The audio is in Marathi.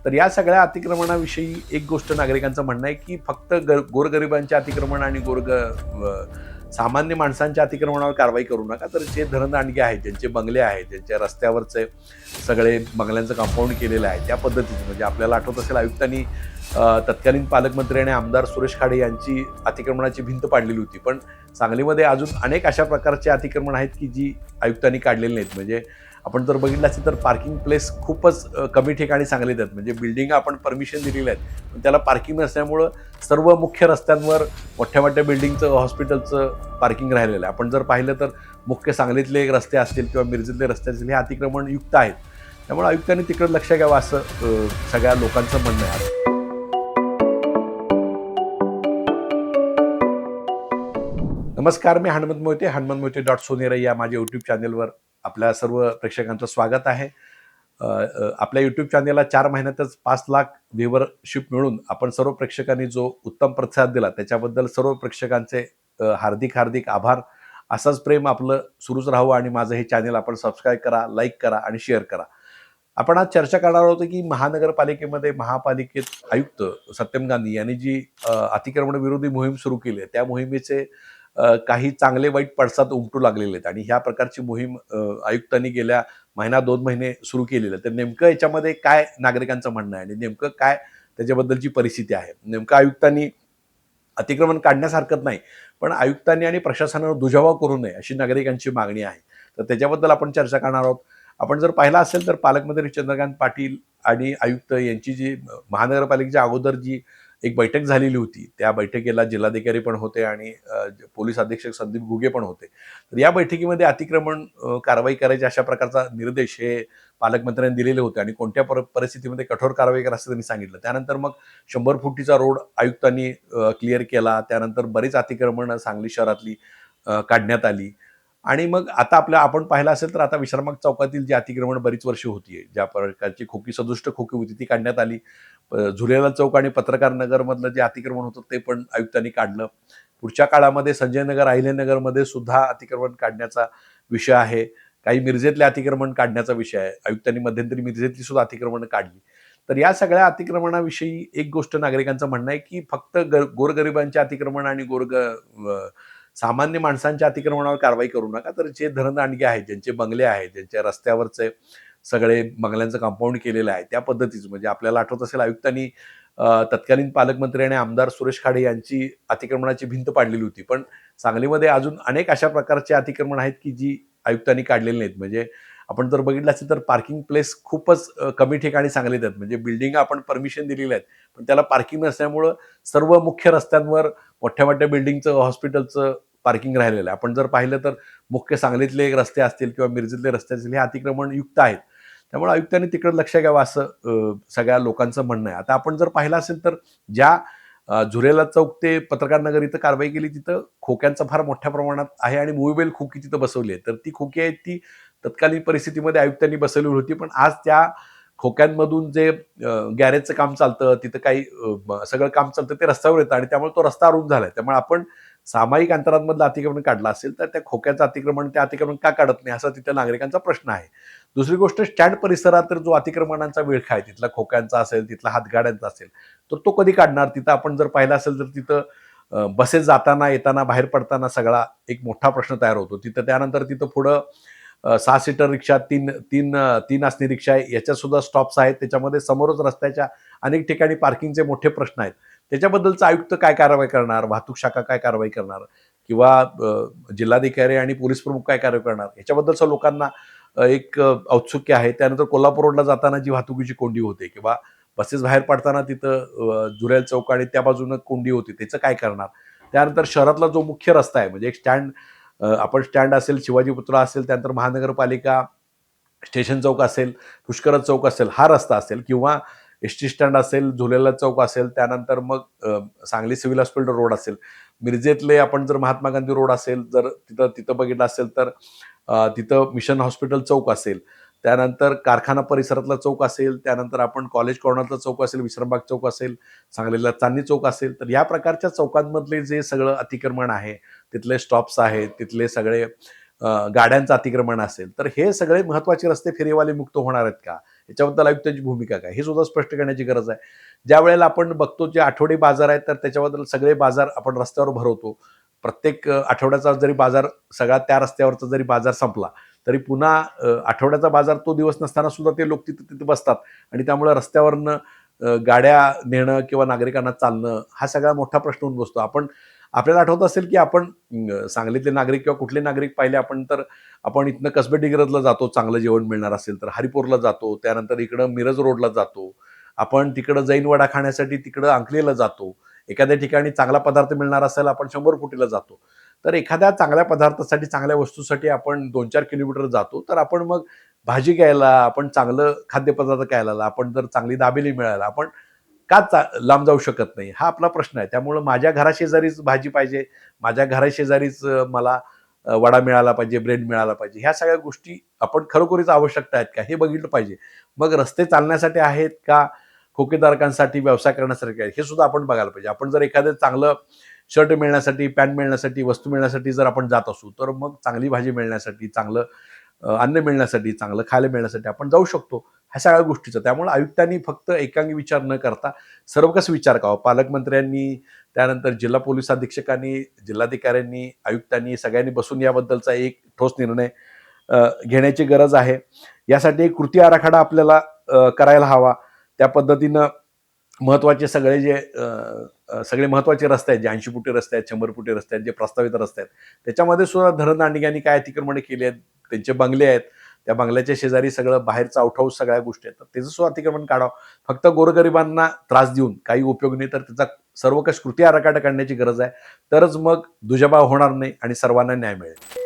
तर या सगळ्या अतिक्रमणाविषयी एक गोष्ट नागरिकांचं म्हणणं आहे की फक्त गोरगरिबांचे अतिक्रमण आणि सामान्य माणसांच्या अतिक्रमणावर कारवाई करू नका, तर जे धनदांडगे आहेत, ज्यांचे बंगले आहेत, ज्यांच्या रस्त्यावरचे सगळे बंगल्यांचं कंपाऊंड केलेलं आहे त्या पद्धतीने, म्हणजे आपल्याला आठवत असेल आयुक्तांनी तत्कालीन पालकमंत्री आणि आमदार सुरेश खाडे यांची अतिक्रमणाची भिंत पाडलेली होती, पण सांगलीमध्ये अजून अनेक अशा प्रकारचे अतिक्रमण आहेत की जी आयुक्तांनी काढलेली नाहीत. म्हणजे आपण जर बघितलं असेल तर पार्किंग प्लेस खूपच कमी ठिकाणी सांगलीत आहेत. म्हणजे बिल्डिंग आपण परमिशन दिलेली आहेत, पण त्याला पार्किंग नसल्यामुळं सर्व मुख्य रस्त्यांवर मोठ्या मोठ्या बिल्डिंगचं, हॉस्पिटलचं पार्किंग राहिलेलं आहे. आपण जर पाहिलं तर मुख्य सांगलीतले रस्ते असतील किंवा मिरजेतले रस्ते असतील हे अतिक्रमण युक्त आहेत. त्यामुळे आयुक्तांनी तिकडे लक्ष द्यावं असं सगळ्या लोकांचं म्हणणं आहे. नमस्कार, मी हनुमंत मोहिते, हनुमंतमोहिते.सोनेरा या माझ्या यूट्यूब चॅनेलवर आपल्या सर्व प्रेक्षकांचं स्वागत आहे. आपल्या यूट्यूब चॅनेलला 4 महिन्यातच 5 लाख व्ह्यूवरशिप मिळून आपण सर्व प्रेक्षकांनी जो उत्तम प्रतिसाद दिला त्याच्याबद्दल सर्व प्रेक्षकांचे हार्दिक हार्दिक आभार. असंच प्रेम आपलं सुरूच राहावं आणि माझं हे चॅनेल आपण सबस्क्राईब करा, लाईक करा आणि शेअर करा. आपण आज चर्चा करणार आहोत की महानगरपालिकेमध्ये महापालिकेत आयुक्त सत्यम गांधी यांनी जी अतिक्रमण विरोधी मोहीम सुरू केली आहे, त्या मोहिमेचे काही चांगले वाईट पडसाद उमटू लागलेले आहेत आणि ह्या प्रकारची मोहीम आयुक्तांनी गेल्या महिना 2 महिने सुरू केलेलं आहे. तर नेमकं याच्यामध्ये काय नागरिकांचं म्हणणं आहे आणि नेमकं काय त्याच्याबद्दलची परिस्थिती आहे? नेमकं आयुक्तांनी अतिक्रमण काढण्यास हरकत नाही, पण आयुक्तांनी आणि प्रशासनावर दुजाभाव करू नये अशी नागरिकांची मागणी आहे. तर त्याच्याबद्दल आपण चर्चा करणार आहोत. आपण जर पाहिलं असेल तर पालकमंत्री चंद्रकांत पाटील आणि आयुक्त यांची जी महानगरपालिकेच्या अगोदर जी एक बैठक झालेली होती, त्या बैठकीला जिल्हाधिकारी पण होते आणि पोलीस अधीक्षक संदीप घुगे पण होते. तर या बैठकीमध्ये अतिक्रमण कारवाई करायची अशा प्रकारचा निर्देश हे पालकमंत्र्यांनी दिलेले होते आणि कोणत्या परिस्थितीमध्ये कठोर कारवाई करा असं त्यांनी सांगितलं. त्यानंतर मग 100 फुटीचा रोड आयुक्तांनी क्लिअर केला. त्यानंतर बरीच अतिक्रमणं सांगली शहरातली काढण्यात आली. आणि मग आता आपण पाहिलं असेल तर आता विश्रामबाग चौकातील जी अतिक्रमण बरीच वर्ष होतीये, ज्या प्रकारची सदुष्ट खोकी होती ती काढण्यात आली. झुलेलाल चौक आणि पत्रकार नगरमधलं जे अतिक्रमण होतं ते पण आयुक्तांनी काढलं. पुढच्या काळामध्ये संजय नगर, अहिल्यानगरमध्ये सुद्धा अतिक्रमण काढण्याचा विषय आहे. काही मिरजेतले अतिक्रमण काढण्याचा विषय आहे. आयुक्तांनी मध्यंतरी मिरजेतली सुद्धा अतिक्रमण काढली. तर या सगळ्या अतिक्रमणाविषयी एक गोष्ट नागरिकांचं म्हणणं आहे की फक्त गोरगरिबांचे अतिक्रमण आणि सामान्य माणसांच्या अतिक्रमणावर कारवाई करू नका, तर जे धनदांडगे आहेत, ज्यांचे बंगले आहेत, ज्यांच्या रस्त्यावरचे सगळे बंगल्यांचं कंपाऊंड केलेलं आहे त्या पद्धतीचं, म्हणजे आपल्याला आठवत असेल आयुक्तांनी तत्कालीन पालकमंत्री आणि आमदार सुरेश खाडे यांची अतिक्रमणाची भिंत पाडलेली होती, पण सांगलीमध्ये अजून अनेक अशा प्रकारचे अतिक्रमण आहेत की जी आयुक्तांनी काढलेली नाहीत. म्हणजे आपण जर बघितलं असेल तर पार्किंग प्लेस खूपच कमी ठिकाणी सांगलीत आहेत. म्हणजे बिल्डिंग आपण परमिशन दिलेली आहेत, पण त्याला पार्किंग नसल्यामुळं सर्व मुख्य रस्त्यांवर मोठ्या मोठ्या बिल्डिंगचं, हॉस्पिटलचं पार्किंग राहिलेलं आहे. आपण जर पाहिलं तर मुख्य सांगलीतले रस्ते असतील किंवा मिरजेतले रस्ते असतील हे अतिक्रमण युक्त आहेत. त्यामुळे आयुक्तांनी तिकडे लक्ष द्यावं असं सगळ्या लोकांचं म्हणणं आहे. आता आपण जर पाहिलं असेल तर ज्या झुलेलाल चौक ते पत्रकार नगर इथं कारवाई केली, तिथं खोक्यांचा फार मोठ्या प्रमाणात आहे आणि मूव्हेबल खोकी तिथं बसवली आहे. तर ती खोकी आहेत ती तत्कालीन परिस्थितीमध्ये आयुक्तांनी बसवली होती, पण आज त्या खोक्यांमधून जे गॅरेजचं काम चालतं, तिथं काही सगळं काम चालतं ते रस्त्यावर येतं आणि त्यामुळे तो रस्ता अरुंद झालाय. त्यामुळे आपण सामायिक अंतरांमधलं अतिक्रमण काढलं असेल तर त्या खोक्याचं अतिक्रमण का काढत नाही असा तिथल्या नागरिकांचा प्रश्न आहे. दुसरी गोष्ट, स्टँड परिसरात तर जो अतिक्रमणांचा विळखा आहे, तिथला खोक्यांचा असेल, तिथला हातगाड्यांचा असेल, तर तो कधी काढणार? तिथं आपण जर पाहिलं असेल तर तिथं बसेस जाताना, येताना, बाहेर पडताना सगळा एक मोठा प्रश्न तयार होतो. त्यानंतर तिथं पुढं 6 सीटर रिक्षा, 3 असणारी रिक्षा आहे, याच्यात सुद्धा स्टॉप्स आहेत. त्याच्यामध्ये समोरच रस्त्याच्या अनेक ठिकाणी पार्किंगचे मोठे प्रश्न आहेत. त्याच्याबद्दलचं आयुक्त काय कारवाई करणार? वाहतूक शाखा काय कारवाई करणार? किंवा जिल्हाधिकारी आणि पोलीस प्रमुख काय कारवाई करणार? याच्याबद्दलचं लोकांना एक औत्सुक्य आहे. त्यानंतर कोल्हापूर रोडला जाताना जी वाहतुकीची कोंडी होते किंवा बसेस बाहेर पडताना तिथं झुलेलाल चौक आणि त्या बाजूनं कोंडी होती, त्याचं काय करणार? त्यानंतर शहरातला जो मुख्य रस्ता आहे, म्हणजे एक आपण स्टँड असेल, शिवाजी पुतळा असेल, त्यानंतर महानगरपालिका स्टेशन चौक असेल, पुष्करज चौक असेल, हा रस्ता असेल किंवा एसटी स्टँड असेल, झुलेलाल चौक असेल, त्यानंतर मग सांगली सिव्हिल हॉस्पिटल रोड असेल, मिरजेतले आपण जर महात्मा गांधी रोड असेल, जर तिथं बघितलं असेल तर तिथं मिशन हॉस्पिटल चौक असेल, त्यानंतर कारखाना परिसरातला चौक असेल, त्यानंतर आपण कॉलेज कॉर्नरचा चौक असेल, विश्रामबाग चौक असेल, सांगलीला चांदणी चौक असेल, तर या प्रकारच्या चौकांमधले जे सगळं अतिक्रमण आहे, तिथले स्टॉप्स आहेत, तिथले सगळे गाड्यांचं अतिक्रमण असेल, तर हे सगळे महत्त्वाचे रस्ते फेरीवाले मुक्त होणार आहेत का? याच्याबद्दल आयुक्तांची भूमिका काय हे सुद्धा स्पष्ट करण्याची गरज आहे. ज्या वेळेला आपण बघतो जे आठवडी बाजार आहेत तर त्याच्याबद्दल सगळे बाजार आपण रस्त्यावर भरवतो. प्रत्येक आठवड्याचा जरी बाजार सगळा त्या रस्त्यावरचा जरी बाजार संपला तरी पुन्हा आठवड्याचा बाजार तो दिवस नसताना सुद्धा ते लोक तिथे बसतात आणि त्यामुळे रस्त्यावरनं गाड्या नेणं किंवा नागरिकांना चालणं हा सगळा मोठा प्रश्न होऊन बसतो. आपल्याला आठवत असेल की आपण सांगलीतले नागरिक किंवा कुठले नागरिक पाहिले आपण तर आपण इथनं कसबे डिग्रजला जातो चांगलं जेवण मिळणार असेल तर, हरिपूरला जातो, त्यानंतर इकडं मिरज रोडला जातो, आपण तिकडं जैन वडा खाण्यासाठी तिकडं अंकलेला जातो, एखाद्या ठिकाणी चांगला पदार्थ मिळणार असेल आपण 100 फुटीला जातो. तर एखाद्या चांगल्या पदार्थासाठी चांगल्या वस्तूसाठी आपण 2-4 किलोमीटर जातो. तर आपण मग भाजी घ्यायला, आपण चांगलं खाद्यपदार्थ खायला, आपण जर चांगली दाबेली मिळायला आपण का लांब जाऊ शकत नाही हा आपला प्रश्न आहे. त्यामुळे माझ्या घराशेजारीच भाजी पाहिजे, माझ्या घराशेजारीच मला वडा मिळाला पाहिजे, ब्रेड मिळाला पाहिजे, ह्या सगळ्या गोष्टी आपण खरोखरीच आवश्यकता आहेत का हे बघितलं पाहिजे. मग रस्ते चालण्यासाठी आहेत का खोकेधारकांसाठी व्यवसाय करण्यासाठी आहेत हे सुद्धा आपण बघायला पाहिजे. आपण जर एखादं चांगलं शर्ट मिळण्यासाठी, पॅन्ट मिळण्यासाठी, वस्तू मिळण्यासाठी जर आपण जात असू तर मग चांगली भाजी मिळण्यासाठी, चांगलं अन्न मिळण्यासाठी, चांगलं खायला मिळण्यासाठी आपण जाऊ शकतो ह्या सगळ्या गोष्टीचं. त्यामुळे आयुक्तांनी फक्त एकांगी विचार न करता सर्वकष विचार करावा. पालकमंत्र्यांनी, त्यानंतर जिल्हा पोलीस अधीक्षकांनी, जिल्हाधिकाऱ्यांनी, आयुक्तांनी सगळ्यांनी बसून याबद्दलचा एक ठोस निर्णय घेण्याची गरज आहे. यासाठी एक कृती आराखडा आपल्याला करायला हवा. त्या पद्धतीनं महत्त्वाचे सगळे महत्त्वाचे रस्ते आहेत, जे 80 फुटी रस्ते आहेत, 100 फुटी रस्ते आहेत, जे प्रस्तावित रस्ते आहेत, त्याच्यामध्ये सुद्धा धरणदांडग्यांनी काय अतिक्रमणे केली आहेत, त्यांचे बंगले आहेत, त्या बंगल्याच्या शेजारी सगळं बाहेरचं आउटहाऊस सगळ्या गोष्टी आहेत, तर त्याचं सुद्धा अतिक्रमण काढावं. फक्त गोरगरिबांना त्रास देऊन काही उपयोग नाही, तर त्याचा सर्वकष कृती आराखडा काढण्याची गरज आहे. तरच मग दुजाभाव होणार नाही आणि सर्वांना न्याय मिळेल.